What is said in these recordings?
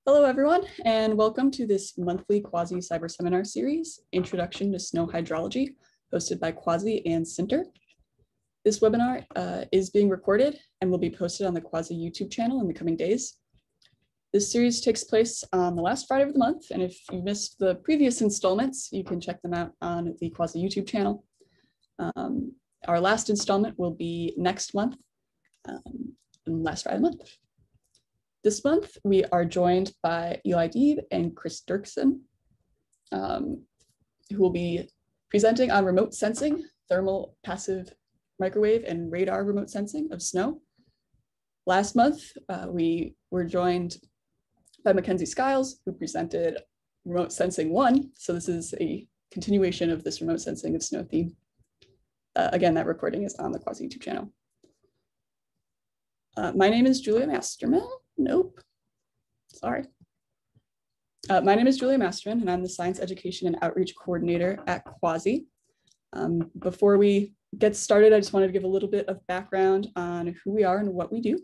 Hello, everyone, and welcome to this monthly CUAHSI Cyberseminar series, Introduction to Snow Hydrology, hosted by CUAHSI and SINTER. This webinar is being recorded and will be posted on the CUAHSI YouTube channel in the coming days. This series takes place on the last Friday of the month, and if you missed the previous installments, you can check them out on the CUAHSI YouTube channel. Our last installment will be next month, last Friday of the month. This month, we are joined by Eli Deeb and Chris Derksen, who will be presenting on remote sensing, thermal, passive microwave, and radar remote sensing of snow. Last month, we were joined by Mackenzie Skiles, who presented Remote Sensing 1. So this is a continuation of this remote sensing of snow theme. Again, that recording is on the CUAHSI YouTube channel. My name is Julia Masterman. Nope, sorry. My name is Julia Masterman, and I'm the Science Education and Outreach Coordinator at CUAHSI. Before we get started, I just wanted to give a little bit of background on who we are and what we do.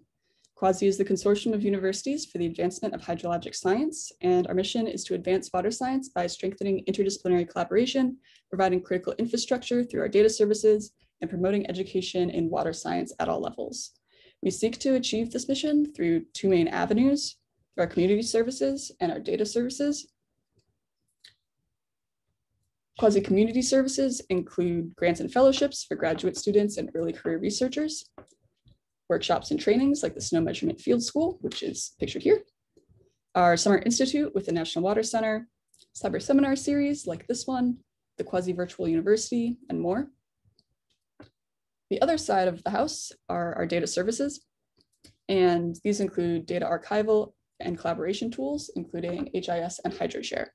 CUAHSI is the consortium of universities for the advancement of hydrologic science, and our mission is to advance water science by strengthening interdisciplinary collaboration, providing critical infrastructure through our data services, and promoting education in water science at all levels. We seek to achieve this mission through two main avenues, our community services and our data services. CUAHSI community services include grants and fellowships for graduate students and early career researchers, workshops and trainings like the Snow Measurement Field School, which is pictured here, our Summer Institute with the National Water Center, Cyberseminar series like this one, the CUAHSI Virtual University, and more. The other side of the house are our data services, and these include data archival and collaboration tools, including HIS and HydroShare.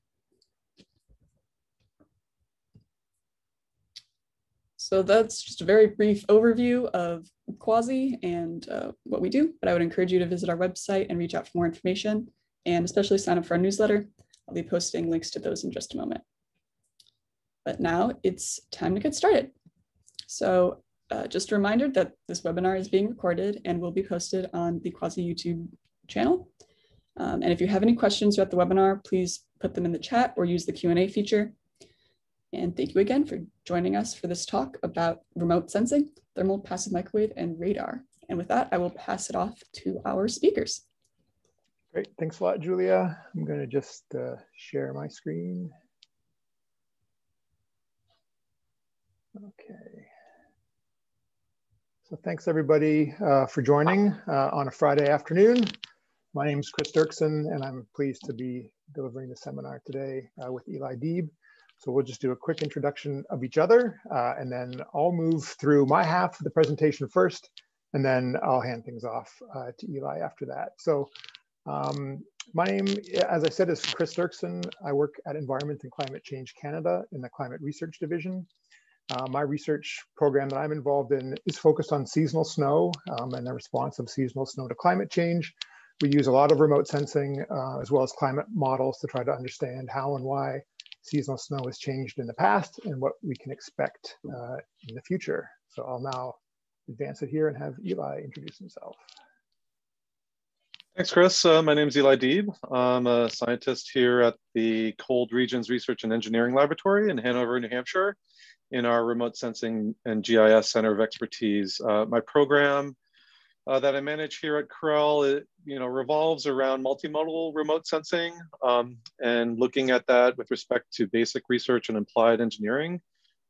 So that's just a very brief overview of CUAHSI and what we do, but I would encourage you to visit our website and reach out for more information, and especially sign up for our newsletter. I'll be posting links to those in just a moment. But now it's time to get started. So just a reminder that this webinar is being recorded and will be posted on the CUAHSI YouTube channel. And if you have any questions throughout the webinar, please put them in the chat or use the Q&A feature. And thank you again for joining us for this talk about remote sensing, thermal, passive microwave, and radar. And with that, I will pass it off to our speakers. Great, thanks a lot, Julia. I'm going to just share my screen. Okay. So thanks everybody for joining on a Friday afternoon. My name is Chris Derksen, and I'm pleased to be delivering the seminar today with Eli Deeb. So we'll just do a quick introduction of each other, and then I'll move through my half of the presentation first, and then I'll hand things off to Eli after that. So my name, as I said, is Chris Derksen. I work at Environment and Climate Change Canada in the Climate Research Division. My research program that I'm involved in is focused on seasonal snow and the response of seasonal snow to climate change. We use a lot of remote sensing as well as climate models to try to understand how and why seasonal snow has changed in the past and what we can expect in the future. So I'll now advance it here and have Eli introduce himself. Thanks, Chris. My name is Eli Deeb. I'm a scientist here at the Cold Regions Research and Engineering Laboratory in Hanover, New Hampshire, in our Remote Sensing and GIS Center of Expertise. My program that I manage here at CRREL, revolves around multimodal remote sensing and looking at that with respect to basic research and applied engineering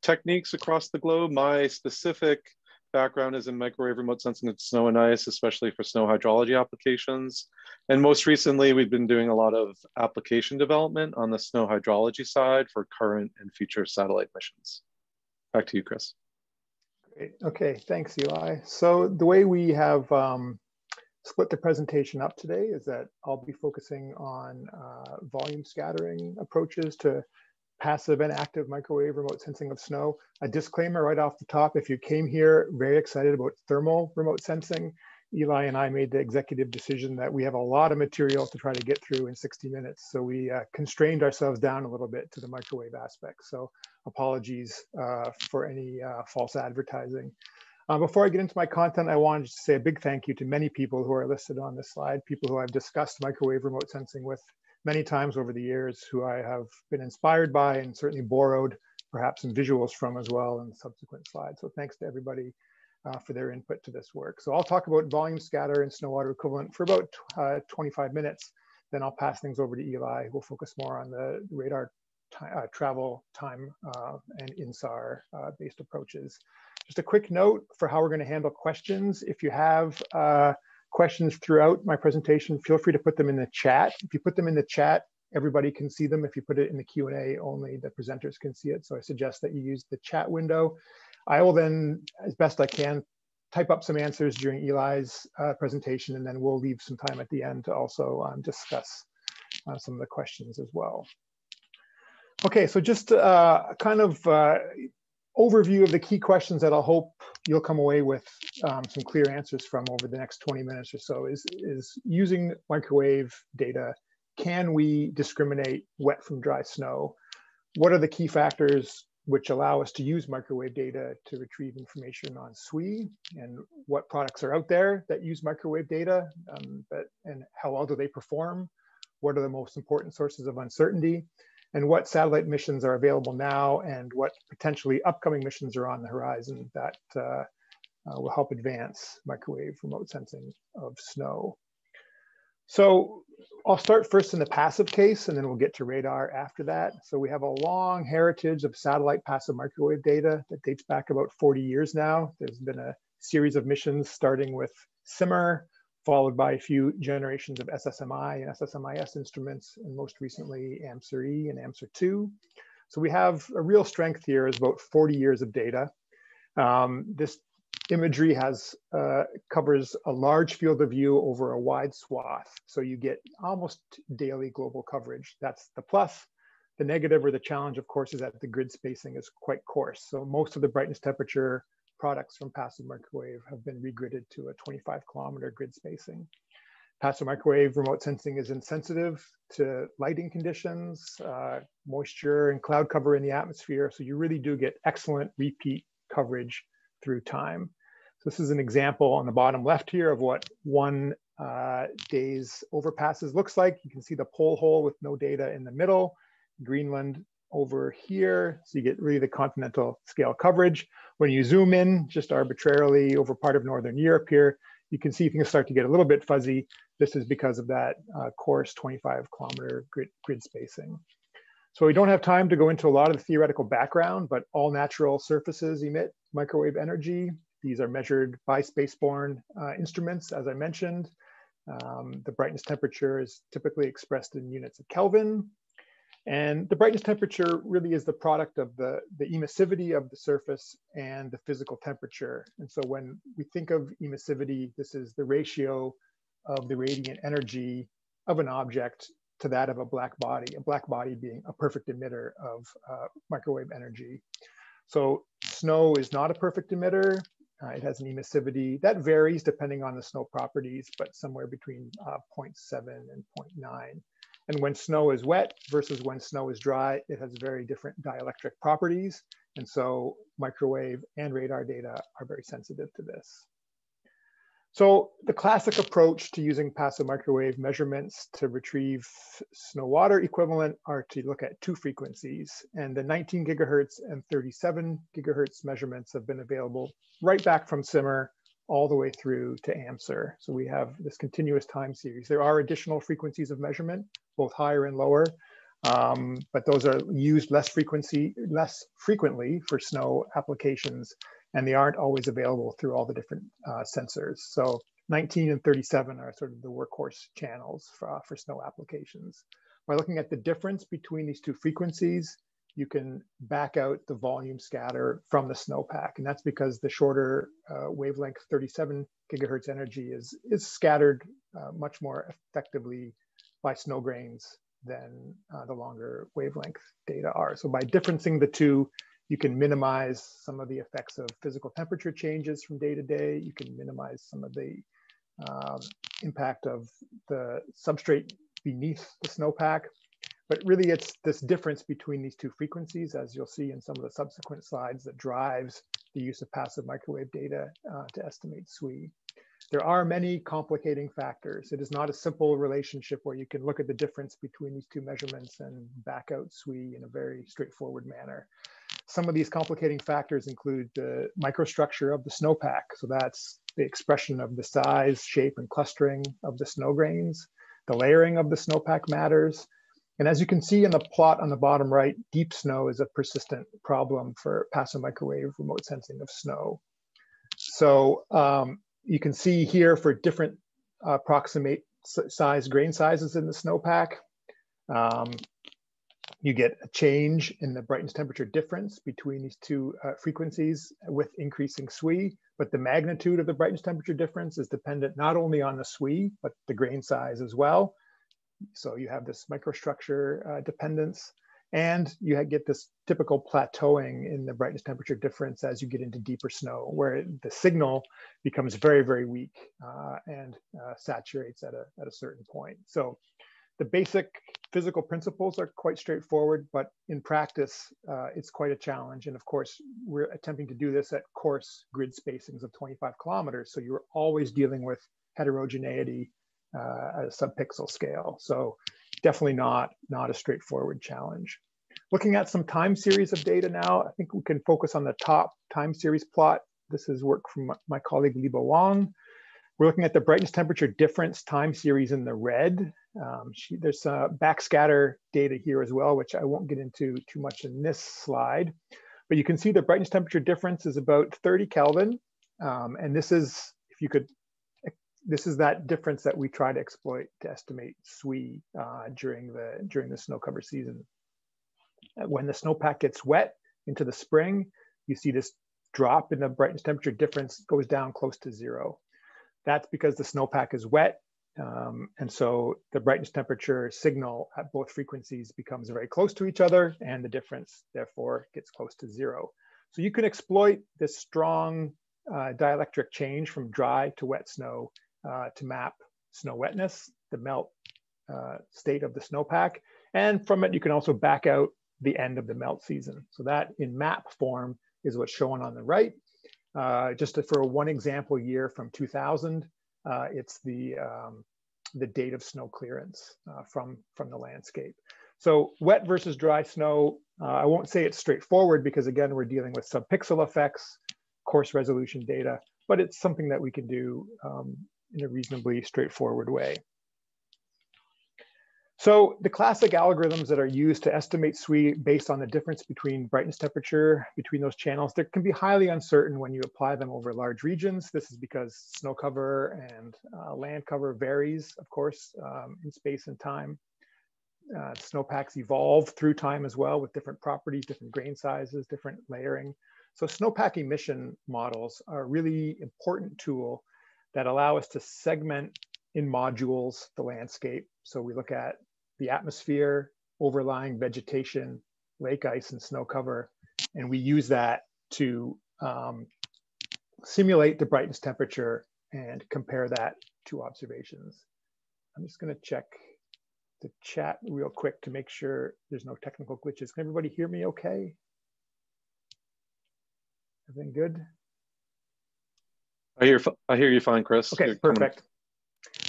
techniques across the globe. My specific background is in microwave remote sensing of snow and ice, especially for snow hydrology applications. And most recently, we've been doing a lot of application development on the snow hydrology side for current and future satellite missions. Back to you, Chris. Great. Okay, thanks, Eli. So the way we have split the presentation up today is that I'll be focusing on volume scattering approaches to passive and active microwave remote sensing of snow. A disclaimer right off the top, if you came here very excited about thermal remote sensing, Eli and I made the executive decision that we have a lot of material to try to get through in 60 minutes. So we constrained ourselves down a little bit to the microwave aspect. So apologies for any false advertising. Before I get into my content, I wanted to say a big thank you to many people who are listed on this slide, people who I've discussed microwave remote sensing with many times over the years, who I have been inspired by and certainly borrowed perhaps some visuals from as well in subsequent slides. So thanks to everybody for their input to this work. So I'll talk about volume scatter and snow water equivalent for about 25 minutes. Then I'll pass things over to Eli. We'll focus more on the radar travel time and InSAR based approaches. Just a quick note for how we're going to handle questions. If you have questions throughout my presentation, feel free to put them in the chat. If you put them in the chat, everybody can see them. If you put it in the Q&A, only the presenters can see it. So I suggest that you use the chat window. I will then, as best I can, type up some answers during Eli's presentation, and then we'll leave some time at the end to also discuss some of the questions as well. Okay, so just kind of overview of the key questions that I'll hope you'll come away with some clear answers from over the next 20 minutes or so is using microwave data, can we discriminate wet from dry snow? What are the key factors which allow us to use microwave data to retrieve information on SWE, and what products are out there that use microwave data, and how well do they perform? What are the most important sources of uncertainty? And what satellite missions are available now, and what potentially upcoming missions are on the horizon that will help advance microwave remote sensing of snow. So I'll start first in the passive case, and then we'll get to radar after that. So we have a long heritage of satellite passive microwave data that dates back about 40 years now. There's been a series of missions starting with CIMR, followed by a few generations of SSMI and SSMIS instruments, and most recently AMSR-E and AMSR-2. So we have a real strength here is about 40 years of data. This imagery covers a large field of view over a wide swath. So you get almost daily global coverage. That's the plus. The negative or the challenge, of course, is that the grid spacing is quite coarse. So most of the brightness temperature products from passive microwave have been regridded to a 25-kilometer grid spacing. Passive microwave remote sensing is insensitive to lighting conditions, moisture and cloud cover in the atmosphere. So you really do get excellent repeat coverage through time. So this is an example on the bottom left here of what one day's overpasses looks like. You can see the pole hole with no data in the middle, Greenland over here. So you get really the continental scale coverage. When you zoom in just arbitrarily over part of Northern Europe here, you can see things start to get a little bit fuzzy. This is because of that coarse 25-kilometer grid spacing. So we don't have time to go into a lot of the theoretical background, but all natural surfaces emit microwave energy. These are measured by spaceborne instruments, as I mentioned. The brightness temperature is typically expressed in units of Kelvin. And the brightness temperature really is the product of the emissivity of the surface and the physical temperature. And so when we think of emissivity, this is the ratio of the radiant energy of an object to that of a black body being a perfect emitter of microwave energy. So snow is not a perfect emitter. It has an emissivity that varies depending on the snow properties, but somewhere between 0.7 and 0.9. And when snow is wet versus when snow is dry, it has very different dielectric properties. And so microwave and radar data are very sensitive to this. So the classic approach to using passive microwave measurements to retrieve snow water equivalent are to look at two frequencies. And the 19 gigahertz and 37 gigahertz measurements have been available right back from CIMR all the way through to AMSR. So we have this continuous time series. There are additional frequencies of measurement, both higher and lower, but those are used less frequently for snow applications, and they aren't always available through all the different sensors. So 19 and 37 are sort of the workhorse channels for snow applications. By looking at the difference between these two frequencies, you can back out the volume scatter from the Snowpack. And that's because the shorter wavelength 37 gigahertz energy is scattered much more effectively by snow grains than the longer wavelength data are. So by differencing the two, you can minimize some of the effects of physical temperature changes from day to day. You can minimize some of the impact of the substrate beneath the snowpack. But really, it's this difference between these two frequencies, as you'll see in some of the subsequent slides, that drives the use of passive microwave data to estimate SWE. There are many complicating factors. It is not a simple relationship where you can look at the difference between these two measurements and back out SWE in a very straightforward manner. Some of these complicating factors include the microstructure of the snowpack. So that's the expression of the size, shape, and clustering of the snow grains. The layering of the snowpack matters. And as you can see in the plot on the bottom right, deep snow is a persistent problem for passive microwave remote sensing of snow. So you can see here for different approximate size grain sizes in the snowpack, you get a change in the brightness temperature difference between these two frequencies with increasing SWE, but the magnitude of the brightness temperature difference is dependent not only on the SWE, but the grain size as well. So you have this microstructure dependence, and you get this typical plateauing in the brightness temperature difference as you get into deeper snow, where the signal becomes very, very weak and saturates at a certain point. So the basic physical principles are quite straightforward, but in practice, it's quite a challenge. And of course, we're attempting to do this at coarse grid spacings of 25 kilometers. So you're always dealing with heterogeneity at a subpixel scale. So definitely not a straightforward challenge. Looking at some time series of data now, I think we can focus on the top time series plot. This is work from my colleague Libo Wang. We're looking at the brightness temperature difference time series in the red. There's backscatter data here as well, which I won't get into too much in this slide. But you can see the brightness temperature difference is about 30 Kelvin. And this is, this is that difference that we try to exploit to estimate SWE during the snow cover season. When the snowpack gets wet into the spring, you see this drop in the brightness temperature difference goes down close to zero. That's because the snowpack is wet. And so the brightness temperature signal at both frequencies becomes very close to each other, and the difference therefore gets close to zero. So you can exploit this strong dielectric change from dry to wet snow to map snow wetness, the melt state of the snowpack. And from it, you can also back out the end of the melt season. So that in map form is what's shown on the right. Just for one example year from 2000, it's the date of snow clearance from the landscape. So wet versus dry snow, I won't say it's straightforward because again, we're dealing with subpixel effects, coarse resolution data, but it's something that we can do in a reasonably straightforward way. So the classic algorithms that are used to estimate SWE based on the difference between brightness temperature between those channels, they can be highly uncertain when you apply them over large regions. This is because snow cover and land cover varies, of course, in space and time. Snowpacks evolve through time as well with different properties, different grain sizes, different layering. So snowpack emission models are a really important tool that allow us to segment in modules the landscape. So we look at the atmosphere, overlying vegetation, lake ice, and snow cover, and we use that to simulate the brightness temperature and compare that to observations. I'm just going to check the chat real quick to make sure there's no technical glitches. Can everybody hear me okay? Everything good? I hear you fine, Chris. Okay, perfect.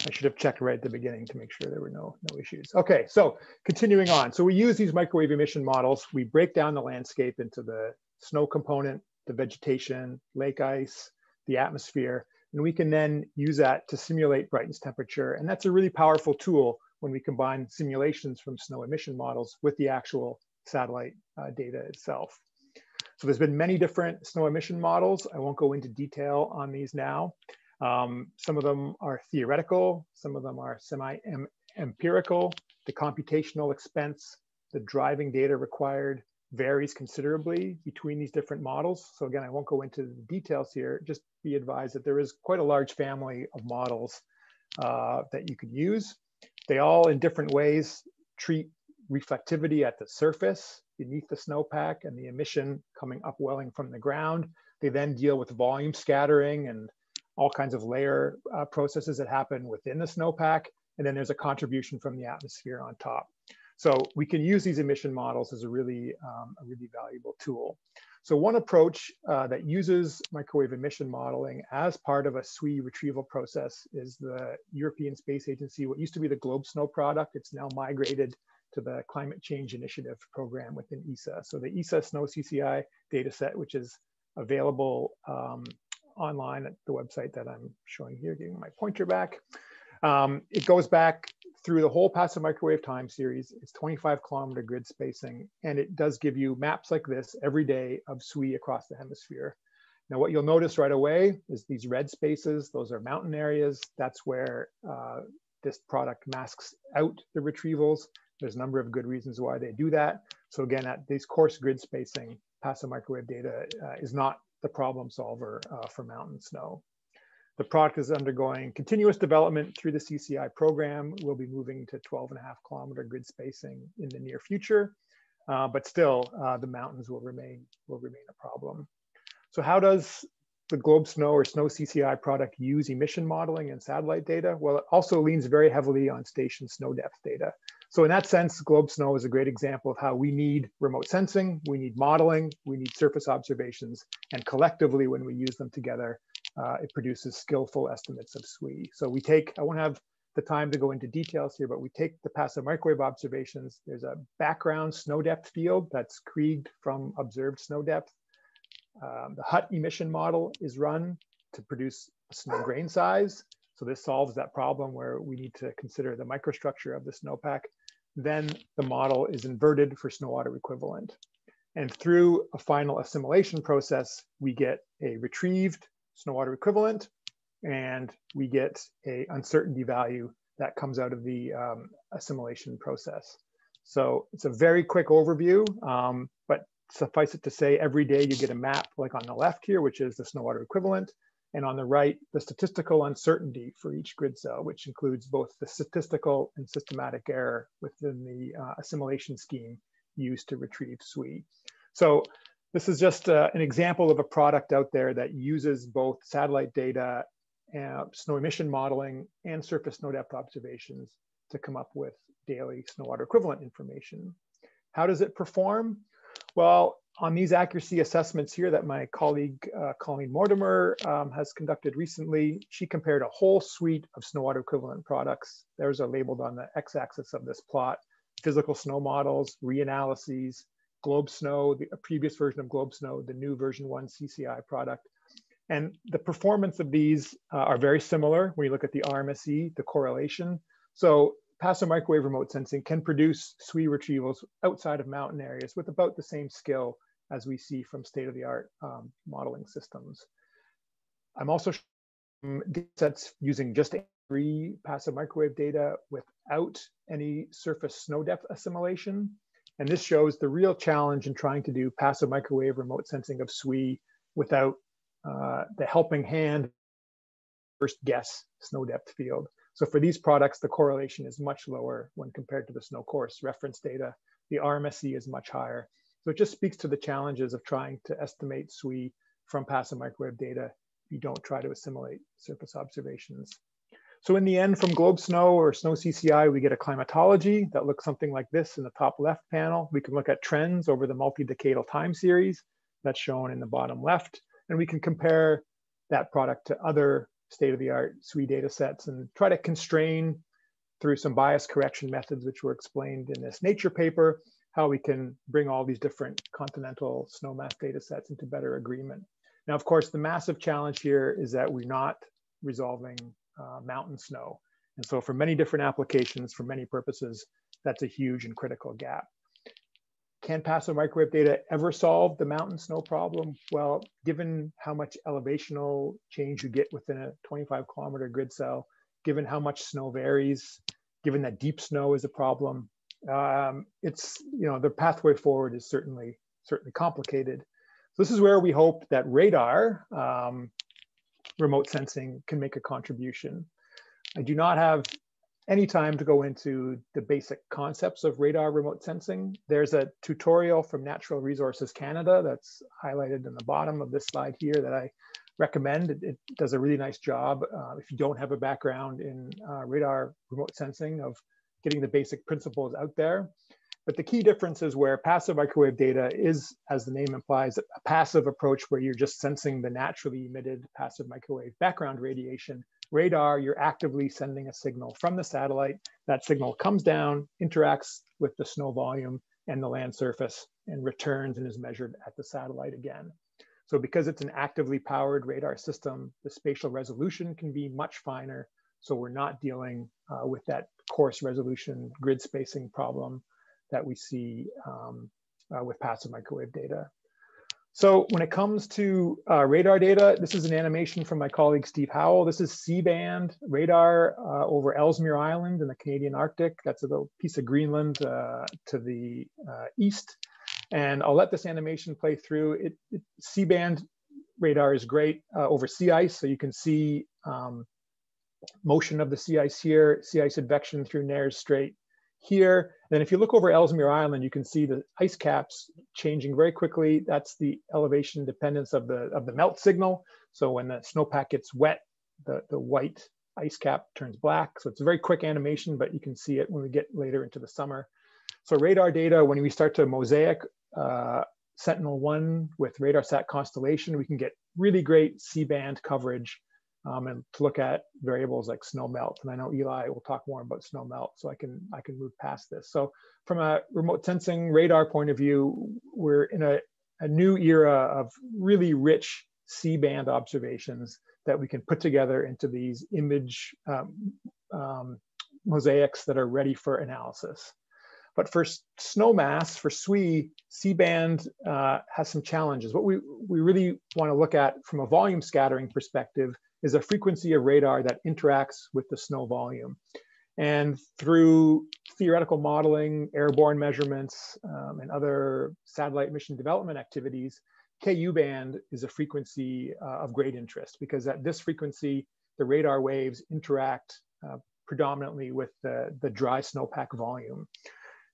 I should have checked right at the beginning to make sure there were no issues. Okay, so continuing on. So we use these microwave emission models. We break down the landscape into the snow component, the vegetation, lake ice, the atmosphere, and we can then use that to simulate brightness temperature. And that's a really powerful tool when we combine simulations from snow emission models with the actual satellite data itself. So there's been many different snow emission models. I won't go into detail on these now. Some of them are theoretical, some of them are semi-empirical. The computational expense, the driving data required varies considerably between these different models. So again, I won't go into the details here, just be advised that there is quite a large family of models that you could use. They all in different ways treat reflectivity at the surface beneath the snowpack and the emission coming upwelling from the ground. They then deal with volume scattering and all kinds of layer processes that happen within the snowpack. And then there's a contribution from the atmosphere on top. So we can use these emission models as a really valuable tool. So one approach that uses microwave emission modeling as part of a SWE retrieval process is the European Space Agency, what used to be the GlobSnow product. It's now migrated to the Climate Change Initiative program within ESA. So the ESA Snow CCI dataset, which is available online at the website that I'm showing here, giving my pointer back. It goes back through the whole passive microwave time series. It's 25-kilometer grid spacing, and it does give you maps like this every day of SWE across the hemisphere. Now, what you'll notice right away is these red spaces. Those are mountain areas. That's where this product masks out the retrievals. There's a number of good reasons why they do that. So again, at these coarse grid spacing, passive microwave data is not the problem solver for mountain snow. The product is undergoing continuous development through the CCI program. We'll be moving to 12.5-kilometer grid spacing in the near future, but still the mountains will remain a problem. So how does the GlobSnow or Snow CCI product use emission modeling and satellite data? Well, it also leans very heavily on station snow depth data. So in that sense, GlobSnow is a great example of how we need remote sensing, we need modeling, we need surface observations, and collectively when we use them together, it produces skillful estimates of SWE. So we take, I won't have the time to go into details here, but we take the passive microwave observations. There's a background snow depth field that's kriged from observed snow depth. The HUT emission model is run to produce a snow grain size. So this solves that problem where we need to consider the microstructure of the snowpack. Then the model is inverted for snow water equivalent. And through a final assimilation process, we get a retrieved snow water equivalent, and we get an uncertainty value that comes out of the assimilation process. So it's a very quick overview, but suffice it to say, every day you get a map like on the left here, which is the snow water equivalent, and on the right, the statistical uncertainty for each grid cell, which includes both the statistical and systematic error within the assimilation scheme used to retrieve SWE. So this is just an example of a product out there that uses both satellite data, snow emission modeling, and surface snow depth observations to come up with daily snow water equivalent information. How does it perform? Well, on these accuracy assessments here that my colleague Colleen Mortimer has conducted recently, she compared a whole suite of snow water equivalent products. Those are labeled on the x-axis of this plot: physical snow models, reanalyses, GlobSnow, a previous version of GlobSnow, the new version 1 CCI product. And the performance of these are very similar when you look at the RMSE, the correlation. So passive microwave remote sensing can produce SWE retrievals outside of mountain areas with about the same skill as we see from state-of-the-art modeling systems. I'm also showing sets using just free passive microwave data without any surface snow depth assimilation. And this shows the real challenge in trying to do passive microwave remote sensing of SWE without the helping hand first guess snow depth field. So for these products, the correlation is much lower when compared to the snow course reference data. The RMSE is much higher. So it just speaks to the challenges of trying to estimate SWE from passive microwave data if you don't try to assimilate surface observations. So in the end, from GlobSnow or Snow CCI, we get a climatology that looks something like this in the top left panel. We can look at trends over the multi-decadal time series that's shown in the bottom left. And we can compare that product to other state-of-the-art SWE data sets and try to constrain through some bias correction methods, which were explained in this Nature paper, how we can bring all these different continental snow mass data sets into better agreement. Now, of course, the massive challenge here is that we're not resolving mountain snow. And so for many different applications, for many purposes, that's a huge and critical gap. Can passive microwave data ever solve the mountain snow problem? Well, given how much elevational change you get within a 25-kilometer grid cell, given how much snow varies, given that deep snow is a problem, it's, the pathway forward is certainly complicated. So this is where we hope that radar remote sensing can make a contribution. I do not have any time to go into the basic concepts of radar remote sensing. There's a tutorial from Natural Resources Canada that's highlighted in the bottom of this slide here that I recommend. It does a really nice job if you don't have a background in radar remote sensing of getting the basic principles out there. But the key difference is where passive microwave data is, as the name implies, a passive approach where you're just sensing the naturally emitted passive microwave background radiation. Radar, you're actively sending a signal from the satellite. That signal comes down, interacts with the snow volume and the land surface, and returns and is measured at the satellite again. So because it's an actively powered radar system, the spatial resolution can be much finer. So we're not dealing with that coarse resolution grid spacing problem that we see with passive microwave data. So when it comes to radar data, this is an animation from my colleague Steve Howell. This is C-band radar over Ellesmere Island in the Canadian Arctic. That's a little piece of Greenland to the east. And I'll let this animation play through. C-band radar is great over sea ice. So you can see motion of the sea ice here, sea ice advection through Nares Strait here. Then if you look over Ellesmere Island, you can see the ice caps changing very quickly. That's the elevation dependence of the melt signal. So when the snowpack gets wet, the white ice cap turns black. So it's a very quick animation, but you can see it when we get later into the summer. So radar data, when we start to mosaic Sentinel-1 with RadarSat constellation, we can get really great C-band coverage and to look at variables like snowmelt. And I know Eli will talk more about snowmelt, so I can move past this. So from a remote sensing radar point of view, we're in a new era of really rich C-band observations that we can put together into these image mosaics that are ready for analysis. But for snow mass, for SWE, C-band has some challenges. What we really want to look at from a volume scattering perspective is a frequency of radar that interacts with the snow volume. And through theoretical modeling, airborne measurements, and other satellite mission development activities, Ku band is a frequency of great interest, because at this frequency, the radar waves interact predominantly with the dry snowpack volume.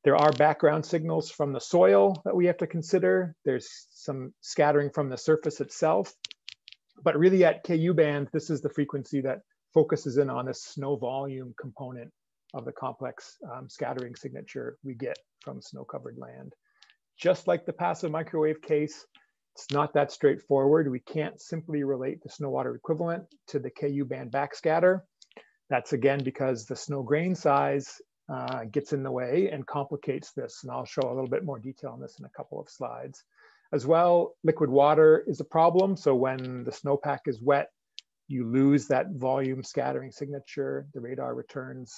There are background signals from the soil that we have to consider. There's some scattering from the surface itself. But really at Ku band, this is the frequency that focuses in on the snow volume component of the complex scattering signature we get from snow-covered land. Just like the passive microwave case, it's not that straightforward. We can't simply relate the snow water equivalent to the Ku band backscatter. That's again because the snow grain size gets in the way and complicates this. And I'll show a little bit more detail on this in a couple of slides. As well, liquid water is a problem. So when the snowpack is wet, you lose that volume scattering signature. The radar returns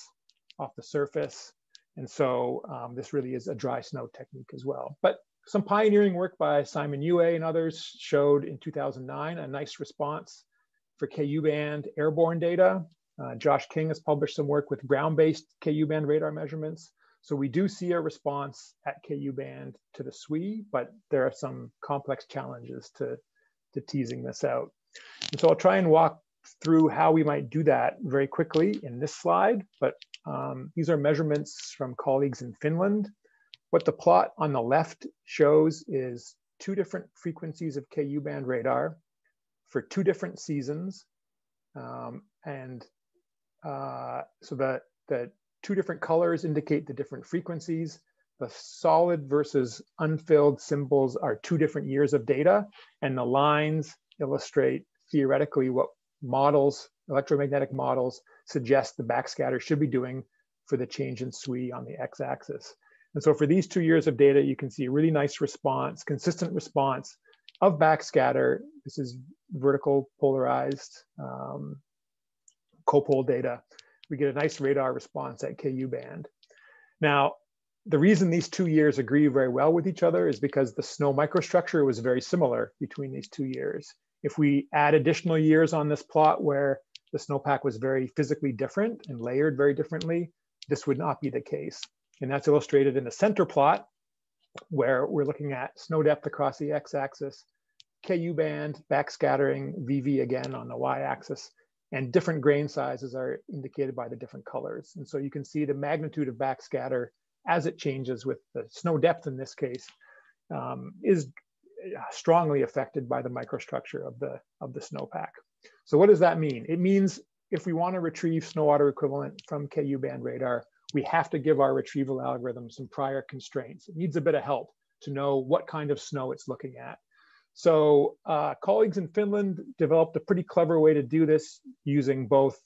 off the surface. And so this really is a dry snow technique as well. But some pioneering work by Simon Yue and others showed in 2009 a nice response for Ku band airborne data. Josh King has published some work with ground-based Ku band radar measurements. So we do see a response at Ku band to the SWE, but there are some complex challenges to teasing this out. And so I'll try and walk through how we might do that very quickly in this slide, but these are measurements from colleagues in Finland. What the plot on the left shows is two different frequencies of Ku band radar for two different seasons. So the two different colors indicate the different frequencies. The solid versus unfilled symbols are two different years of data, and the lines illustrate theoretically what models, electromagnetic models, suggest the backscatter should be doing for the change in SWE on the x-axis. And so for these 2 years of data, you can see a really nice response, consistent response of backscatter. This is vertical polarized copol data. We get a nice radar response at Ku band. Now, the reason these 2 years agree very well with each other is because the snow microstructure was very similar between these 2 years. If we add additional years on this plot where the snowpack was very physically different and layered very differently, this would not be the case. And that's illustrated in the center plot, where we're looking at snow depth across the x-axis, Ku band, backscattering, VV again on the y-axis, and different grain sizes are indicated by the different colors. And so you can see the magnitude of backscatter as it changes with the snow depth in this case is strongly affected by the microstructure of the snowpack. So what does that mean? It means if we want to retrieve snow water equivalent from Ku band radar, we have to give our retrieval algorithm some prior constraints. It needs a bit of help to know what kind of snow it's looking at. So colleagues in Finland developed a pretty clever way to do this using both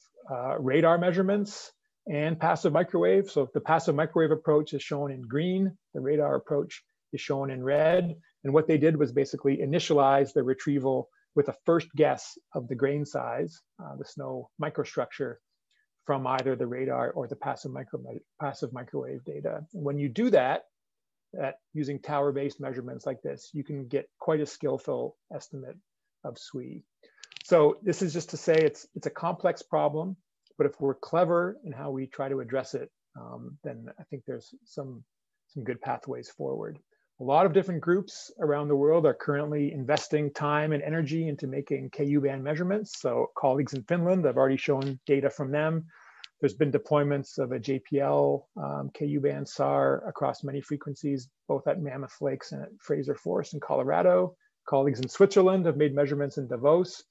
radar measurements and passive microwave. So the passive microwave approach is shown in green, the radar approach is shown in red. And what they did was basically initialize the retrieval with a first guess of the grain size, the snow microstructure, from either the radar or the passive microwave data. And when you do that, using tower-based measurements like this, you can get quite a skillful estimate of SWE. So this is just to say it's a complex problem, but if we're clever in how we try to address it, then I think there's some good pathways forward. A lot of different groups around the world are currently investing time and energy into making KU band measurements. So colleagues in Finland, I've already shown data from them. There's been deployments of a JPL KU band SAR across many frequencies, both at Mammoth Lakes and at Fraser Forest in Colorado. Colleagues in Switzerland have made measurements in Davos.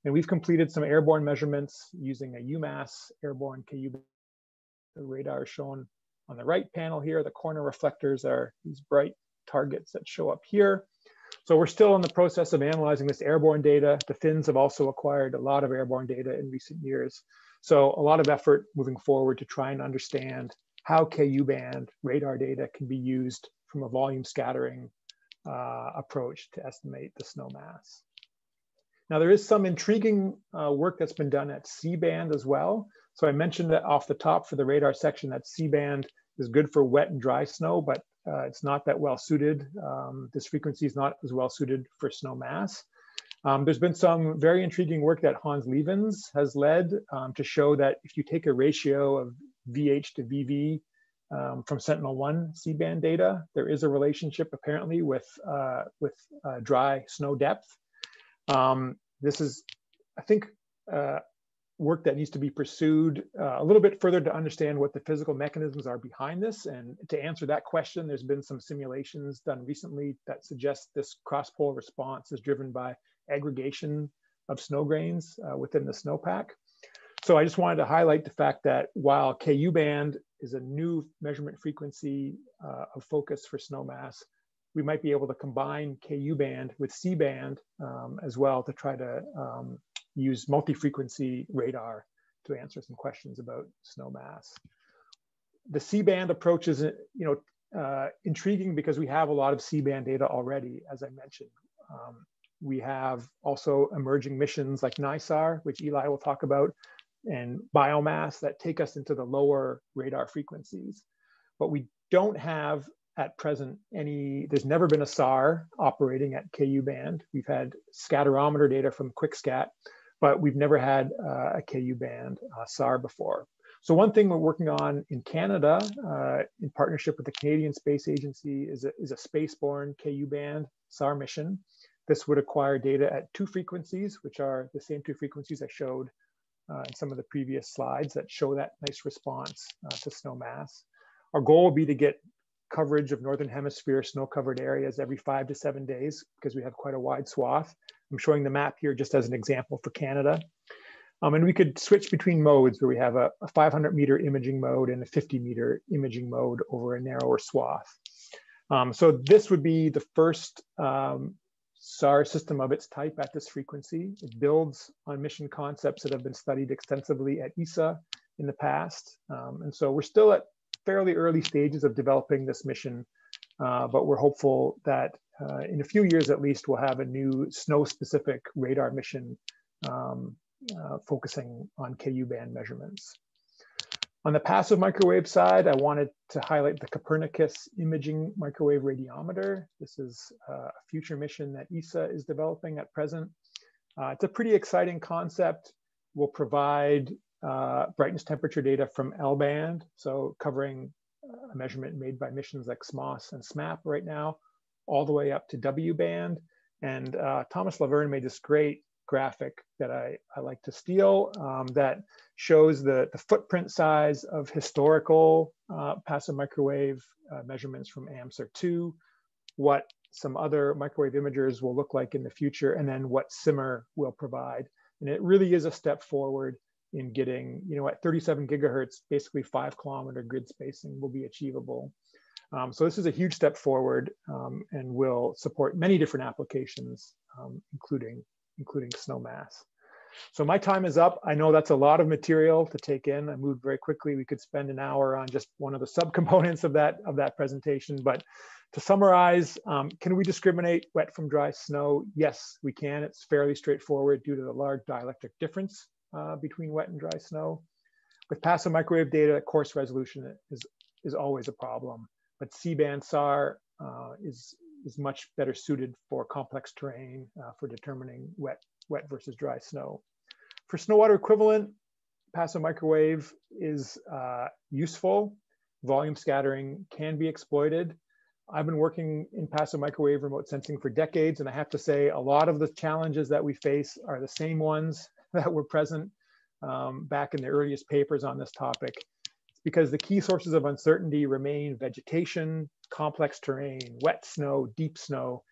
And we've completed some airborne measurements using a UMass airborne KU band. The radar is shown on the right panel here. The corner reflectors are these bright targets that show up here. So we're still in the process of analyzing this airborne data. The Finns have also acquired a lot of airborne data in recent years. So a lot of effort moving forward to try and understand how KU band radar data can be used from a volume scattering approach to estimate the snow mass. Now there is some intriguing work that's been done at C-band as well. So I mentioned that off the top for the radar section that C-band is good for wet and dry snow, but it's not that well suited. This frequency is not as well suited for snow mass. There's been some very intriguing work that Hans Lievens has led to show that if you take a ratio of VH to VV from Sentinel-1 C-band data, there is a relationship apparently with dry snow depth. This is, I think, work that needs to be pursued a little bit further to understand what the physical mechanisms are behind this. And to answer that question, there's been some simulations done recently that suggest this cross-pole response is driven by aggregation of snow grains within the snowpack. So I just wanted to highlight the fact that while KU band is a new measurement frequency of focus for snow mass, we might be able to combine KU band with C band as well to try to use multi-frequency radar to answer some questions about snow mass. The C-band approach is, intriguing because we have a lot of C-band data already, as I mentioned. We have also emerging missions like NISAR, which Eli will talk about, and biomass that take us into the lower radar frequencies. But we don't have at present there's never been a SAR operating at KU band. We've had scatterometer data from QuickScat, but we've never had a KU band SAR before. So one thing we're working on in Canada, in partnership with the Canadian Space Agency, is a spaceborne KU band SAR mission. This would acquire data at 2 frequencies, which are the same 2 frequencies I showed in some of the previous slides that show that nice response to snow mass. Our goal will be to get coverage of Northern Hemisphere snow-covered areas every 5 to 7 days because we have quite a wide swath. I'm showing the map here just as an example for Canada. And we could switch between modes where we have a 500-meter imaging mode and a 50-meter imaging mode over a narrower swath. So this would be the first SAR system of its type at this frequency. It builds on mission concepts that have been studied extensively at ESA in the past. And so we're still at fairly early stages of developing this mission, but we're hopeful that in a few years at least, we'll have a new snow-specific radar mission focusing on KU band measurements. On the passive microwave side, I wanted to highlight the Copernicus imaging microwave radiometer. This is a future mission that ESA is developing at present. It's a pretty exciting concept. We'll provide brightness temperature data from L band, so covering a measurement made by missions like SMOS and SMAP right now, all the way up to W band. And Thomas Laverne made this great graphic that I like to steal that shows the footprint size of historical passive microwave measurements from AMSR2, what some other microwave imagers will look like in the future, and then what CIMR will provide. And it really is a step forward in getting, at 37 gigahertz, basically 5-kilometer grid spacing will be achievable. So this is a huge step forward and will support many different applications, including snow mass. So my time is up. I know that's a lot of material to take in. I moved very quickly. We could spend an hour on just one of the subcomponents of that presentation. But to summarize, can we discriminate wet from dry snow? Yes, we can. It's fairly straightforward due to the large dielectric difference between wet and dry snow. With passive microwave data, coarse resolution is always a problem. But C-band SAR is much better suited for complex terrain for determining wet versus dry snow. For snow water equivalent, passive microwave is useful. Volume scattering can be exploited. I've been working in passive microwave remote sensing for decades, and I have to say a lot of the challenges that we face are the same ones that were present back in the earliest papers on this topic. It's because the key sources of uncertainty remain vegetation, complex terrain, wet snow, deep snow.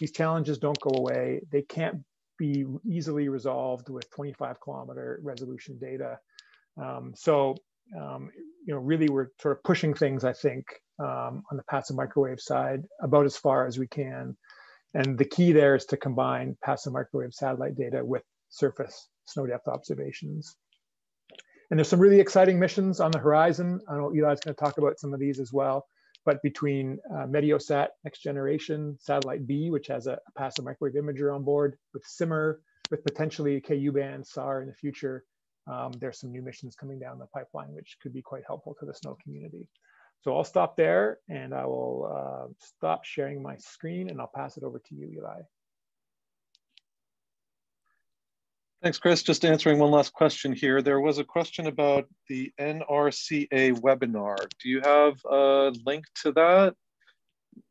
These challenges don't go away. They can't be easily resolved with 25-kilometer resolution data. Really we're sort of pushing things, I think, on the passive microwave side about as far as we can. And the key there is to combine passive microwave satellite data with surface snow depth observations. And there's some really exciting missions on the horizon. I know Eli's going to talk about some of these as well. But between Meteosat Next Generation, Satellite B, which has a passive microwave imager on board, with CIMR, with potentially Ku-band SAR in the future, there's some new missions coming down the pipeline, which could be quite helpful to the snow community. So I'll stop there, and I will stop sharing my screen, and I'll pass it over to you, Eli. Thanks, Chris. Just answering one last question here. There was a question about the NRCA webinar. Do you have a link to that?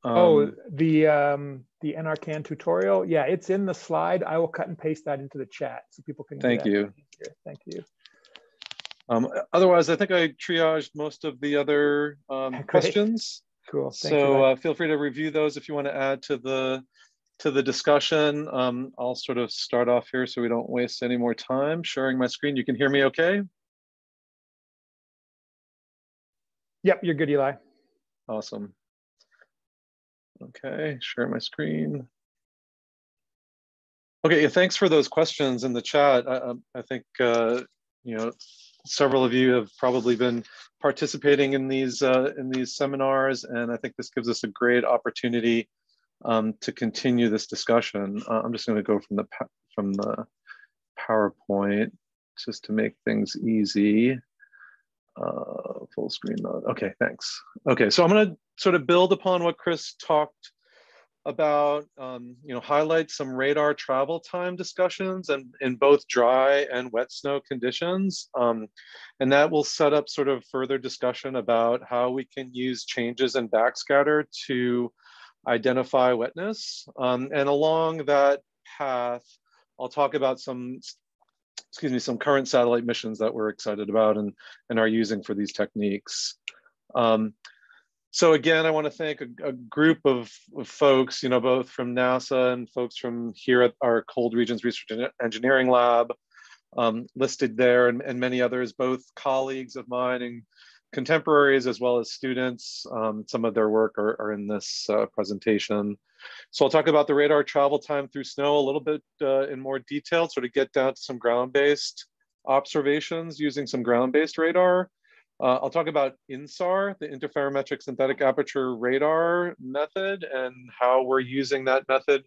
The NRCan tutorial? Yeah, it's in the slide. I will cut and paste that into the chat so people can. Thank you. Thank you. Otherwise, I think I triaged most of the other questions. Cool. So feel free to review those if you want to add to the discussion. I'll sort of start off here so we don't waste any more time sharing my screen. You can hear me okay? Yep, you're good, Eli. Awesome. Okay, share my screen. Okay, yeah, thanks for those questions in the chat. I think several of you have probably been participating in these seminars, and I think this gives us a great opportunity to continue this discussion. I'm just going to go from the PowerPoint just to make things easy. Full screen mode. Okay, thanks. Okay, so I'm going to sort of build upon what Chris talked about, highlight some radar travel time discussions and in both dry and wet snow conditions. And that will set up sort of further discussion about how we can use changes in backscatter to identify wetness. And along that path, I'll talk about some current satellite missions that we're excited about and are using for these techniques. So again, I want to thank a group of folks, both from NASA and folks from here at our Cold Regions Research and Engineering Lab, listed there, and many others, both colleagues of mine and contemporaries as well as students. Some of their work are in this presentation. So I'll talk about the radar travel time through snow a little bit in more detail, sort of get down to some ground-based observations using some ground-based radar. I'll talk about InSAR, the Interferometric Synthetic Aperture Radar method, and how we're using that method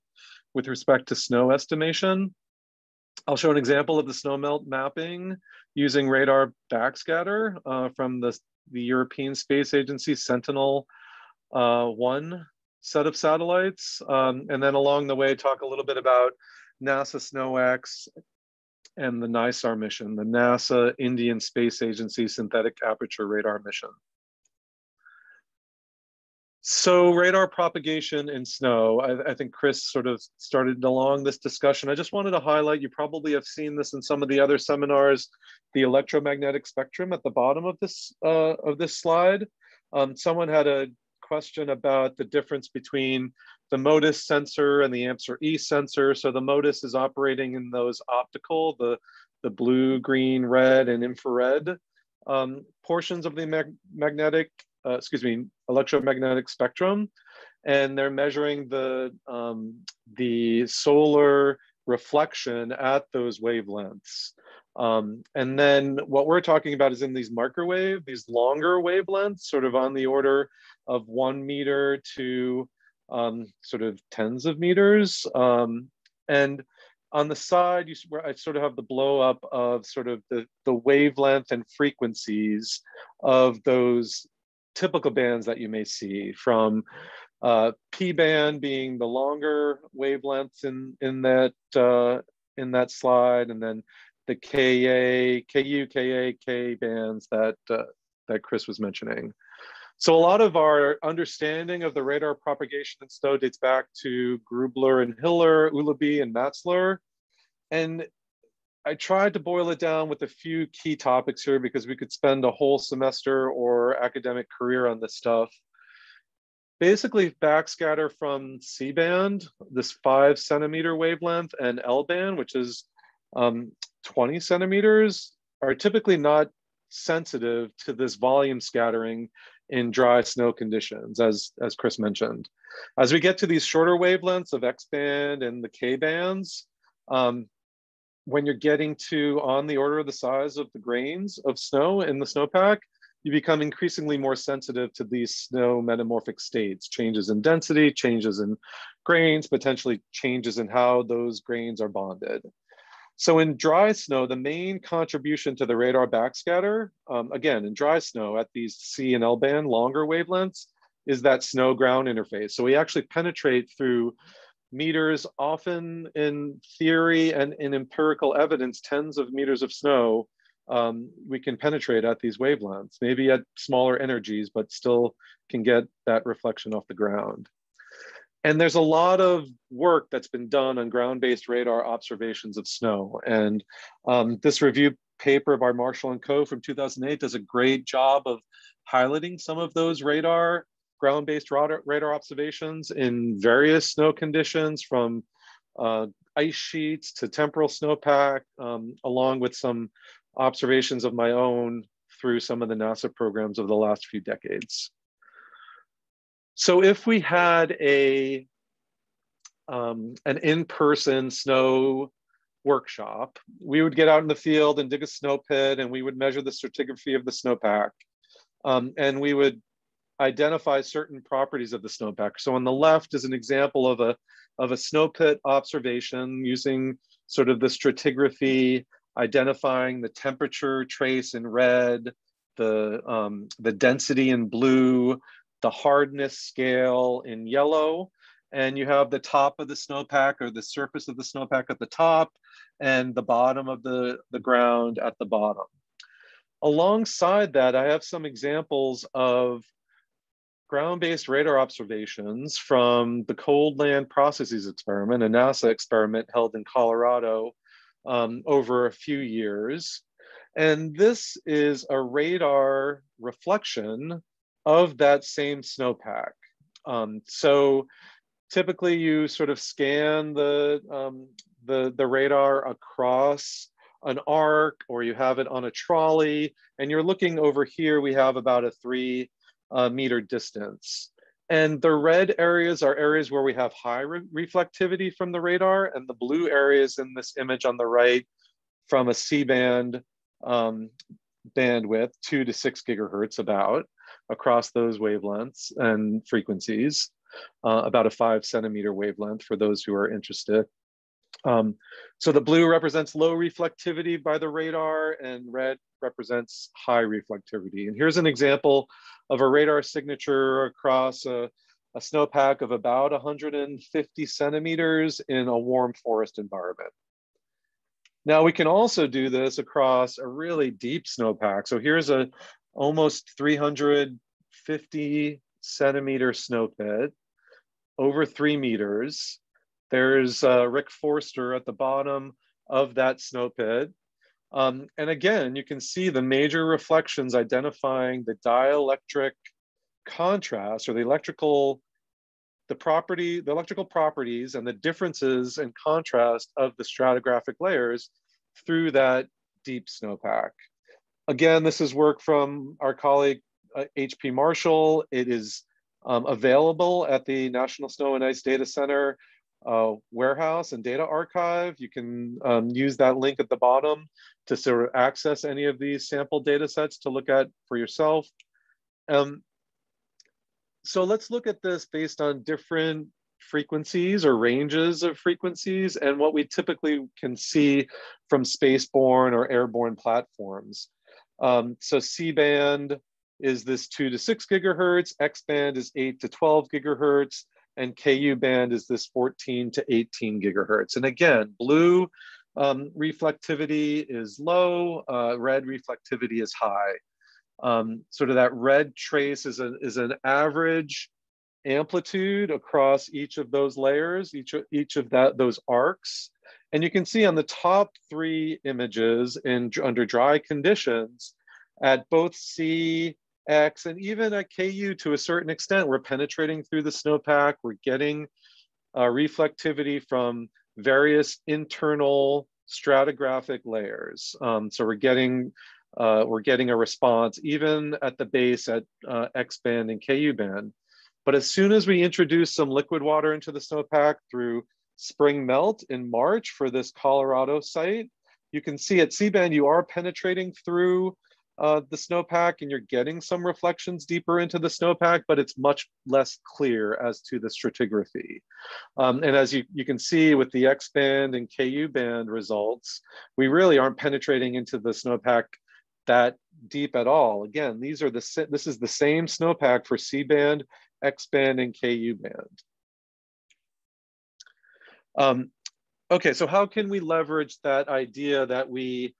with respect to snow estimation. I'll show an example of the Snowmelt mapping using radar backscatter from the European Space Agency Sentinel-1 set of satellites. And then along the way, talk a little bit about NASA SnowEx and the InSAR mission, the NASA Indian Space Agency Synthetic Aperture Radar mission. So radar propagation in snow, I think Chris sort of started along this discussion. I just wanted to highlight, you probably have seen this in some of the other seminars, the electromagnetic spectrum at the bottom of this slide. Someone had a question about the difference between the MODIS sensor and the AMSR-E sensor. So the MODIS is operating in those optical, the the blue, green, red, and infrared portions of the electromagnetic spectrum. And they're measuring the solar reflection at those wavelengths. And then what we're talking about is in these microwave, these longer wavelengths, sort of on the order of 1 meter to sort of tens of meters. And on the side, I sort of have the blow up of sort of the wavelength and frequencies of those typical bands that you may see, from P band being the longer wavelengths in that slide, and then the KA, KU, KA, K bands that Chris was mentioning. So a lot of our understanding of the radar propagation in snow dates back to Grubler and Hiller, Ullaby and Matzler. And I tried to boil it down with a few key topics here because we could spend a whole semester or academic career on this stuff. Basically, backscatter from C band, this 5 centimeter wavelength, and L band, which is 20 centimeters, are typically not sensitive to this volume scattering in dry snow conditions, as Chris mentioned. As we get to these shorter wavelengths of X band and the K bands, when you're getting to on the order of the size of the grains of snow in the snowpack, you become increasingly more sensitive to these snow metamorphic states, changes in density, changes in grains, potentially changes in how those grains are bonded. So in dry snow, the main contribution to the radar backscatter, again, in dry snow at these C and L band longer wavelengths, is that snow-ground interface. So we actually penetrate through meters, often in theory and in empirical evidence, tens of meters of snow. We can penetrate at these wavelengths, maybe at smaller energies, but still can get that reflection off the ground. And there's a lot of work that's been done on ground-based radar observations of snow. And this review paper by Marshall and Co. from 2008 does a great job of highlighting some of those ground-based radar observations in various snow conditions, from ice sheets to temporal snowpack, along with some observations of my own through some of the NASA programs of the last few decades. So if we had an in-person snow workshop, we would get out in the field and dig a snow pit, and we would measure the stratigraphy of the snowpack. And we would identify certain properties of the snowpack. So on the left is an example of a snow pit observation using sort of the stratigraphy, identifying the temperature trace in red, the density in blue, the hardness scale in yellow, and you have the top of the snowpack, or the surface of the snowpack at the top, and the bottom of the ground at the bottom. Alongside that, I have some examples of ground-based radar observations from the Cold Land Processes Experiment, a NASA experiment held in Colorado over a few years. And this is a radar reflection of that same snowpack. So typically you sort of scan the radar across an arc, or you have it on a trolley, and you're looking over here, we have about a 3 meter distance. And the red areas are areas where we have high reflectivity from the radar, and the blue areas in this image on the right from a C-band bandwidth, 2 to 6 gigahertz about, across those wavelengths and frequencies, about a 5 centimeter wavelength for those who are interested. So the blue represents low reflectivity by the radar, and red represents high reflectivity. And here's an example of a radar signature across a snowpack of about 150 centimeters in a warm forest environment. Now we can also do this across a really deep snowpack. So here's a almost 350 centimeter snow pit, over 3 meters. There's Rick Forster at the bottom of that snow pit. And again, you can see the major reflections identifying the dielectric contrast, or the electrical properties and the differences in contrast of the stratigraphic layers through that deep snowpack. Again, this is work from our colleague H.P. Marshall. It is available at the National Snow and Ice Data Center warehouse and data archive. You can use that link at the bottom to sort of access any of these sample data sets to look at for yourself. So let's look at this based on different frequencies or ranges of frequencies and what we typically can see from spaceborne or airborne platforms. So C-band is this 2 to 6 gigahertz, X-band is 8 to 12 gigahertz, and Ku-band is this 14 to 18 gigahertz. And again, blue reflectivity is low, red reflectivity is high. Sort of that red trace is an average amplitude across each of those layers, each of those arcs. And you can see on the top 3 images under dry conditions at both C, X, and even at Ku to a certain extent, we're penetrating through the snowpack. We're getting reflectivity from various internal stratigraphic layers. So we're getting a response even at the base at X band and Ku band. But as soon as we introduce some liquid water into the snowpack through spring melt in March for this Colorado site, you can see at C-band you are penetrating through the snowpack and you're getting some reflections deeper into the snowpack, but it's much less clear as to the stratigraphy. And as you can see with the X-band and Ku-band results, we really aren't penetrating into the snowpack that deep at all. Again, this is the same snowpack for C-band, X-band, and Ku-band. Okay, so how can we leverage that idea that we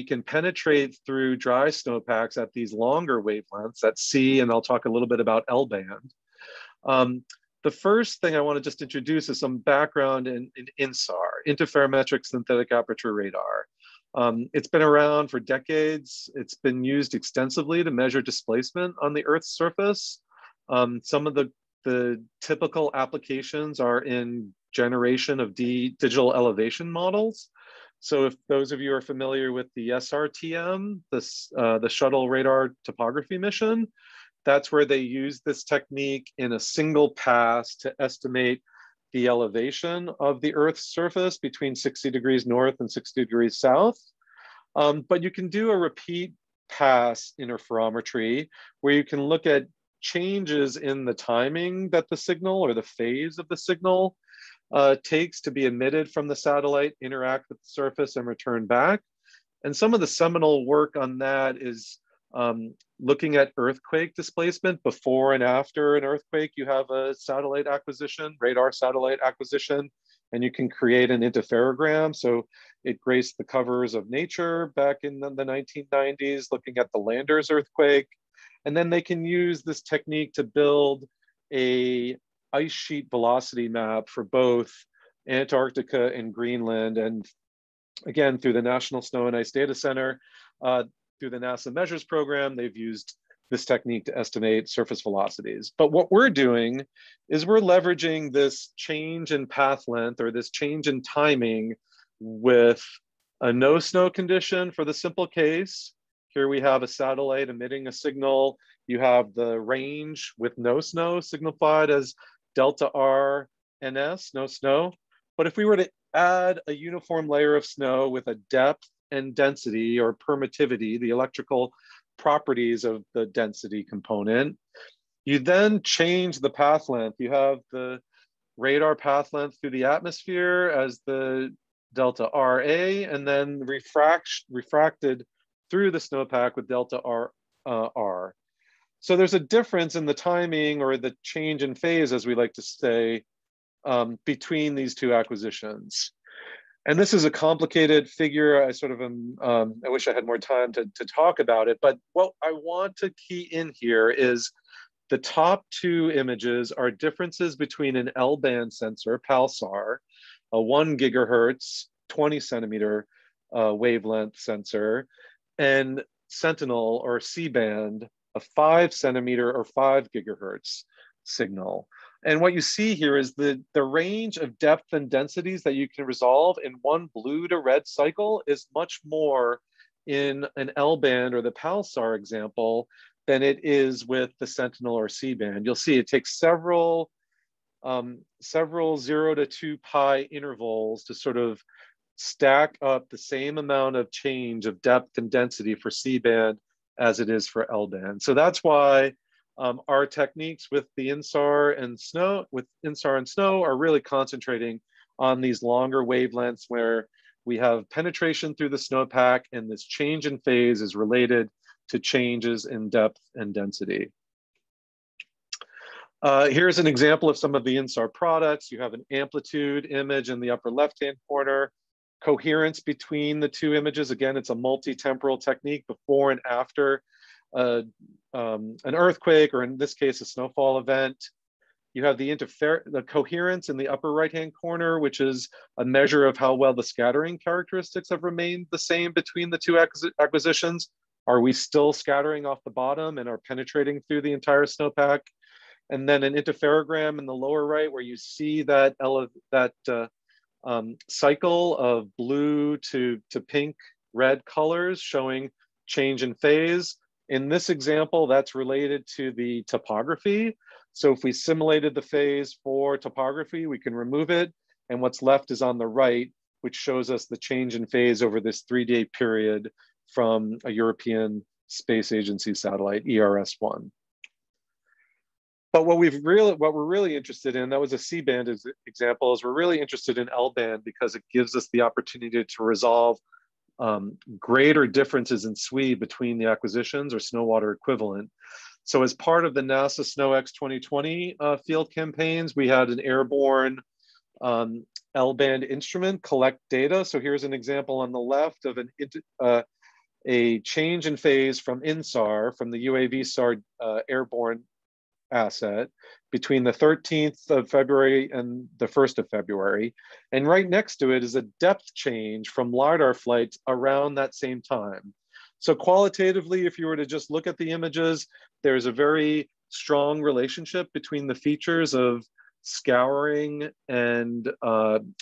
can penetrate through dry snowpacks at these longer wavelengths at C, and I'll talk a little bit about L-band. The first thing I want to just introduce is some background in InSAR, Interferometric Synthetic Aperture Radar. It's been around for decades. It's been used extensively to measure displacement on the Earth's surface. Some of the typical applications are in generation of digital elevation models. So if those of you are familiar with the SRTM, the Shuttle Radar Topography Mission, that's where they use this technique in a single pass to estimate the elevation of the Earth's surface between 60 degrees north and 60 degrees south. But you can do a repeat pass interferometry where you can look at changes in the timing that the signal or the phase of the signal takes to be emitted from the satellite, interact with the surface, and return back. And some of the seminal work on that is looking at earthquake displacement before and after an earthquake. You have a satellite acquisition, radar satellite acquisition, and you can create an interferogram. So it graced the covers of Nature back in the 1990s, looking at the Landers earthquake. And then they can use this technique to build a ice sheet velocity map for both Antarctica and Greenland. And again, through the National Snow and Ice Data Center, through the NASA Measures program, they've used this technique to estimate surface velocities. But what we're doing is we're leveraging this change in path length or this change in timing with a no snow condition for the simple case. Here we have a satellite emitting a signal. You have the range with no snow signified as delta R NS, no snow. But if we were to add a uniform layer of snow with a depth and density or permittivity, the electrical properties of the density component, you then change the path length. You have the radar path length through the atmosphere as the delta RA, and then refracted through the snowpack with delta R. So there's a difference in the timing or the change in phase, as we like to say, between these two acquisitions. And this is a complicated figure. I sort of am, I wish I had more time to talk about it, but what I want to key in here is the top two images are differences between an L-band sensor, PALSAR, a 1 gigahertz, 20 centimeter wavelength sensor, and Sentinel or C-band, a 5 centimeter or 5 gigahertz signal. And what you see here is the range of depth and densities that you can resolve in one blue to red cycle is much more in an L band or the pulsar example than it is with the Sentinel or C band. You'll see it takes several 0 to 2 pi intervals to sort of stack up the same amount of change of depth and density for C band as it is for L band. So that's why our techniques with the InSAR and Snow, are really concentrating on these longer wavelengths where we have penetration through the snowpack, and this change in phase is related to changes in depth and density. Here's an example of some of the InSAR products. You have an amplitude image in the upper left-hand corner, coherence between the two images. Again, it's a multi-temporal technique before and after an earthquake, or in this case, a snowfall event. You have the coherence in the upper right-hand corner, which is a measure of how well the scattering characteristics have remained the same between the two acquisitions. Are we still scattering off the bottom and are penetrating through the entire snowpack? And then an interferogram in the lower right, where you see that cycle of blue to pink, red colors showing change in phase. In this example, that's related to the topography. So if we simulated the phase for topography, we can remove it. And what's left is on the right, which shows us the change in phase over this 3-day period from a European Space Agency satellite, ERS-1. But what we're really interested in, that was a C-band example, is we're really interested in L-band because it gives us the opportunity to resolve greater differences in SWE between the acquisitions or snow water equivalent. So as part of the NASA SnowEx 2020 field campaigns, we had an airborne L-band instrument collect data. So here's an example on the left of a change in phase from InSAR, from the UAV-SAR airborne asset, between the 13th of February and the 1st of February. And right next to it is a depth change from LiDAR flights around that same time. So qualitatively, if you were to just look at the images, there's a very strong relationship between the features of scouring and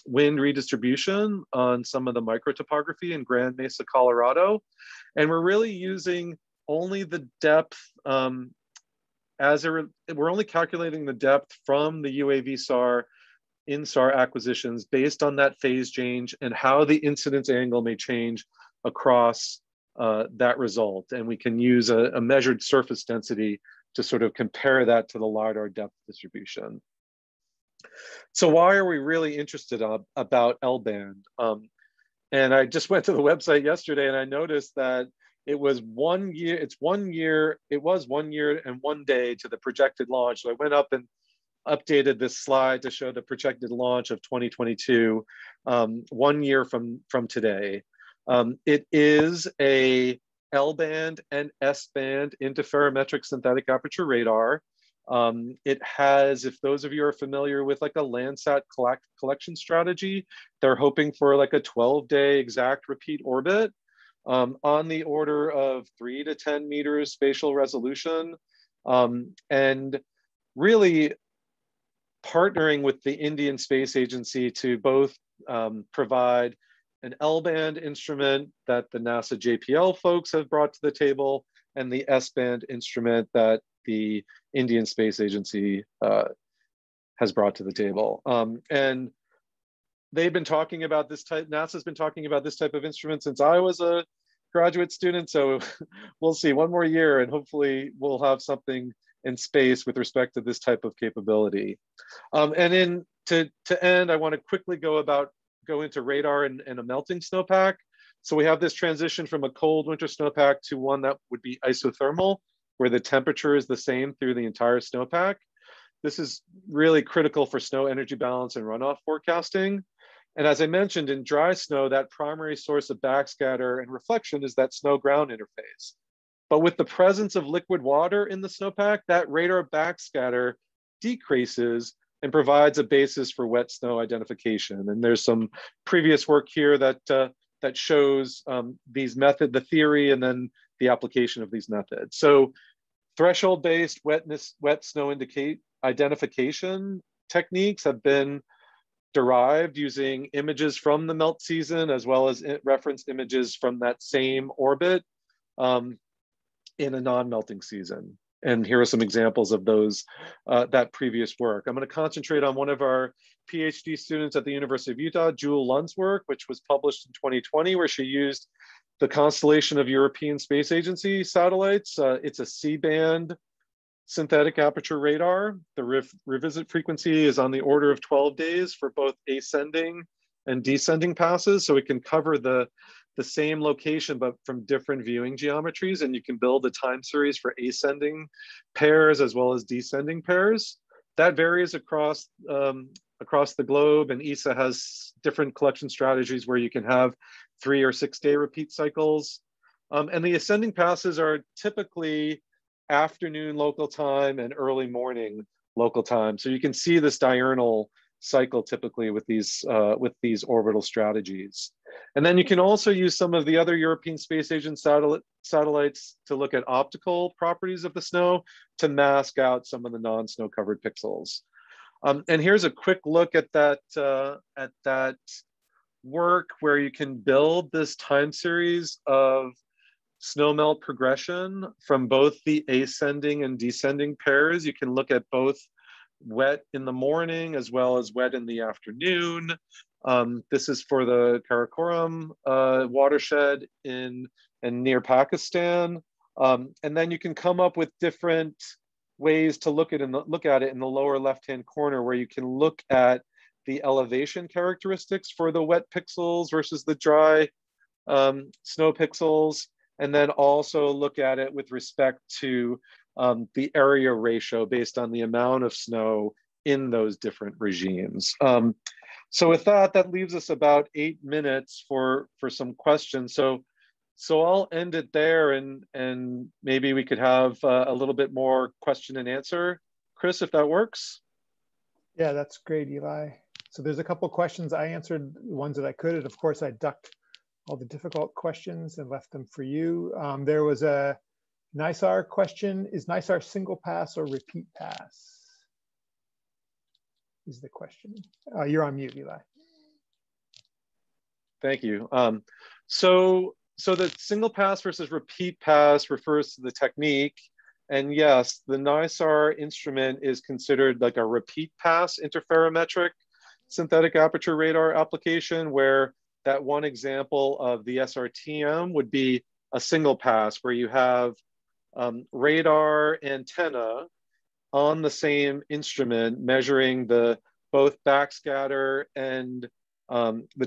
wind redistribution on some of the microtopography in Grand Mesa, Colorado. And we're really using only the depth we're only calculating the depth from the UAV-SAR InSAR acquisitions based on that phase change and how the incidence angle may change across that result. And we can use a measured surface density to sort of compare that to the LiDAR depth distribution. So why are we really interested about L-band? And I just went to the website yesterday and I noticed that it was 1 year, it was 1 year and 1 day to the projected launch. So I went up and updated this slide to show the projected launch of 2022, 1 year from today. It is a L-band and S-band interferometric synthetic aperture radar. It has, if those of you are familiar with like a Landsat collection strategy, they're hoping for like a 12-day exact repeat orbit. On the order of 3 to 10 meters spatial resolution, and really partnering with the Indian Space Agency to both provide an L-band instrument that the NASA JPL folks have brought to the table, and the S-band instrument that the Indian Space Agency has brought to the table. And they've been talking about this type, NASA's been talking about this type of instrument since I was a graduate student. So we'll see 1 more year and hopefully we'll have something in space with respect to this type of capability. And to end, I want to quickly go into radar and a melting snowpack. So we have this transition from a cold winter snowpack to one that would be isothermal, where the temperature is the same through the entire snowpack. This is really critical for snow energy balance and runoff forecasting. And as I mentioned, in dry snow, that primary source of backscatter and reflection is that snow-ground interface. But with the presence of liquid water in the snowpack, that radar backscatter decreases and provides a basis for wet snow identification. And there's some previous work here that shows the theory and then the application of these methods. So threshold-based wet snow identification techniques have been derived using images from the melt season, as well as reference images from that same orbit in a non-melting season. And here are some examples of those, that previous work. I'm going to concentrate on one of our PhD students at the University of Utah, Jewel Lund's work, which was published in 2020, where she used the constellation of European Space Agency satellites. It's a C-band synthetic aperture radar. The revisit frequency is on the order of 12 days for both ascending and descending passes. So it can cover the same location, but from different viewing geometries. And you can build a time series for ascending pairs as well as descending pairs. That varies across the globe, and ESA has different collection strategies where you can have 3 or 6 day repeat cycles. And the ascending passes are typically afternoon local time and early morning local time. So you can see this diurnal cycle typically with these orbital strategies. And then you can also use some of the other European Space Agency satellites to look at optical properties of the snow to mask out some of the non-snow covered pixels. And here's a quick look at that work where you can build this time series of snowmelt progression from both the ascending and descending pairs. You can look at both wet in the morning as well as wet in the afternoon. This is for the Karakoram watershed in and near Pakistan. And then you can come up with different ways to look at it in the lower left-hand corner, where you can look at the elevation characteristics for the wet pixels versus the dry snow pixels, and then also look at it with respect to the area ratio based on the amount of snow in those different regimes. So with that leaves us about 8 minutes for some questions. So I'll end it there, and maybe we could have a little bit more question and answer. Chris, if that works. Yeah, that's great, Eli. So there's a couple questions. I answered the ones that I could, and of course I ducked all the difficult questions and left them for you. There was a NISAR question. Is NISAR single pass or repeat pass? Is the question. You're on mute, Eli. Thank you. So the single pass versus repeat pass refers to the technique. And yes, the NISAR instrument is considered like a repeat pass interferometric synthetic aperture radar application, where that one example of the SRTM would be a single pass where you have radar antenna on the same instrument measuring both backscatter and the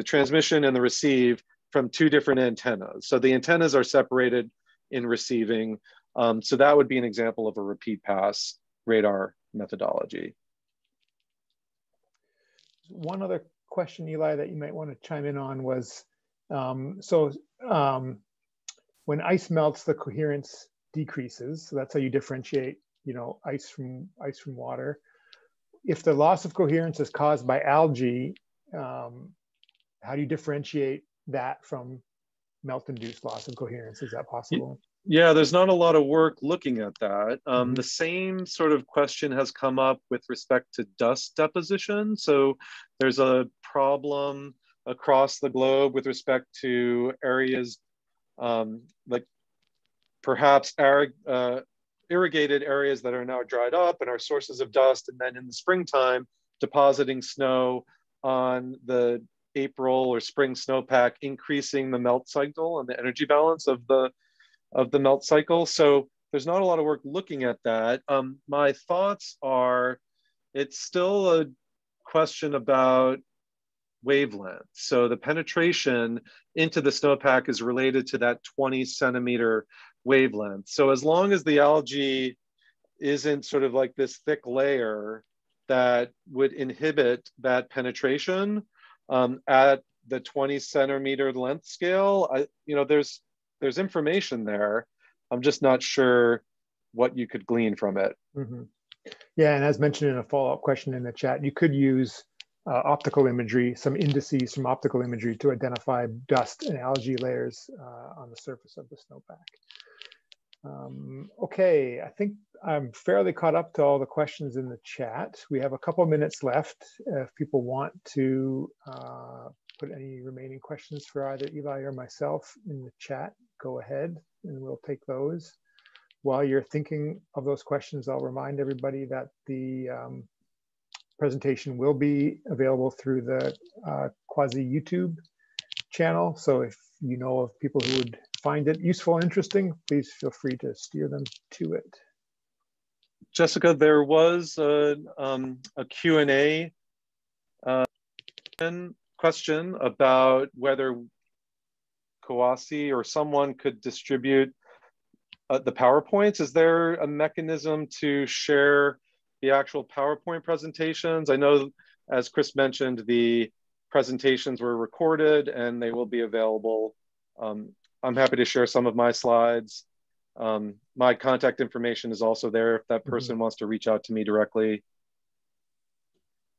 transmission and the receive from 2 different antennas. So the antennas are separated in receiving. So that would be an example of a repeat pass radar methodology. One other question, Eli, that you might want to chime in on was, when ice melts, the coherence decreases. So that's how you differentiate, ice from water. If the loss of coherence is caused by algae, how do you differentiate that from melt-induced loss of coherence? Is that possible? Yeah, there's not a lot of work looking at that. The same sort of question has come up with respect to dust deposition. So there's a problem across the globe with respect to areas like perhaps irrigated areas that are now dried up and are sources of dust, and then in the springtime depositing snow on the April or spring snowpack, increasing the melt cycle and the energy balance of the melt cycle. So there's not a lot of work looking at that. My thoughts are, it's still a question about wavelength. So the penetration into the snowpack is related to that 20 centimeter wavelength. So as long as the algae isn't sort of like this thick layer that would inhibit that penetration at the 20 centimeter length scale, there's information there. I'm just not sure what you could glean from it. Yeah, and as mentioned in a follow-up question in the chat, you could use optical imagery, some indices from optical imagery to identify dust and algae layers on the surface of the snowpack. Okay, I think I'm fairly caught up to all the questions in the chat. We have a couple minutes left. If people want to put any remaining questions for either Eli or myself in the chat, go ahead and we'll take those. While you're thinking of those questions, I'll remind everybody that the presentation will be available through the CUAHSI YouTube channel. So if you know of people who would find it useful and interesting, please feel free to steer them to it. Jessica, there was a Q&A question about whether CUAHSI or someone could distribute the PowerPoints. Is there a mechanism to share the actual PowerPoint presentations? I know, as Chris mentioned, the presentations were recorded and they will be available. I'm happy to share some of my slides. My contact information is also there if that person wants to reach out to me directly.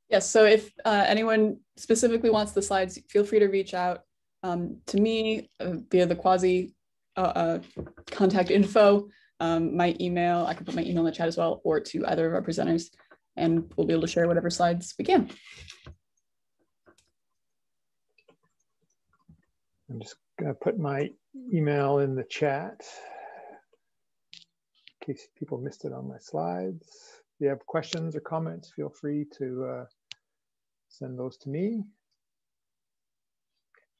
Yes, so if anyone specifically wants the slides, feel free to reach out to me via the CUAHSI contact info, my email. I can put my email in the chat as well, or to either of our presenters, and we'll be able to share whatever slides we can. I'm just going to put my email in the chat in case people missed it on my slides. If you have questions or comments, feel free to send those to me.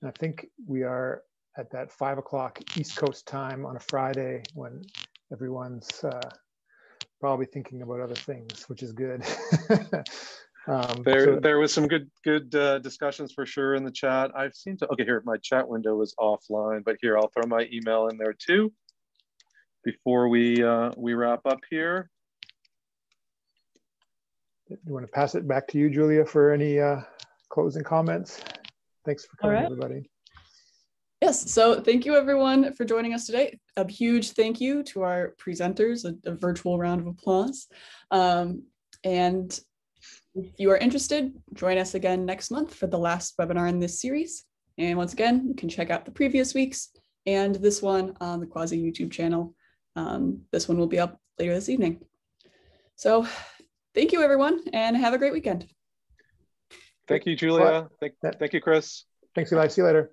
And I think we are at that 5 o'clock East Coast time on a Friday when everyone's probably thinking about other things, which is good. There was some good discussions for sure in the chat. I've seen to, okay, here, my chat window was offline, but here, I'll throw my email in there too before we wrap up here. You want to pass it back to you, Julia, for any closing comments? Thanks for coming, everybody. Yes, so thank you everyone for joining us today. A huge thank you to our presenters, a virtual round of applause. And if you are interested, join us again next month for the last webinar in this series. And once again, you can check out the previous weeks and this one on the CUAHSI YouTube channel. This one will be up later this evening. So thank you everyone and have a great weekend. Thank you, Julia. Thank you, Chris. Thanks, Eli. See you later.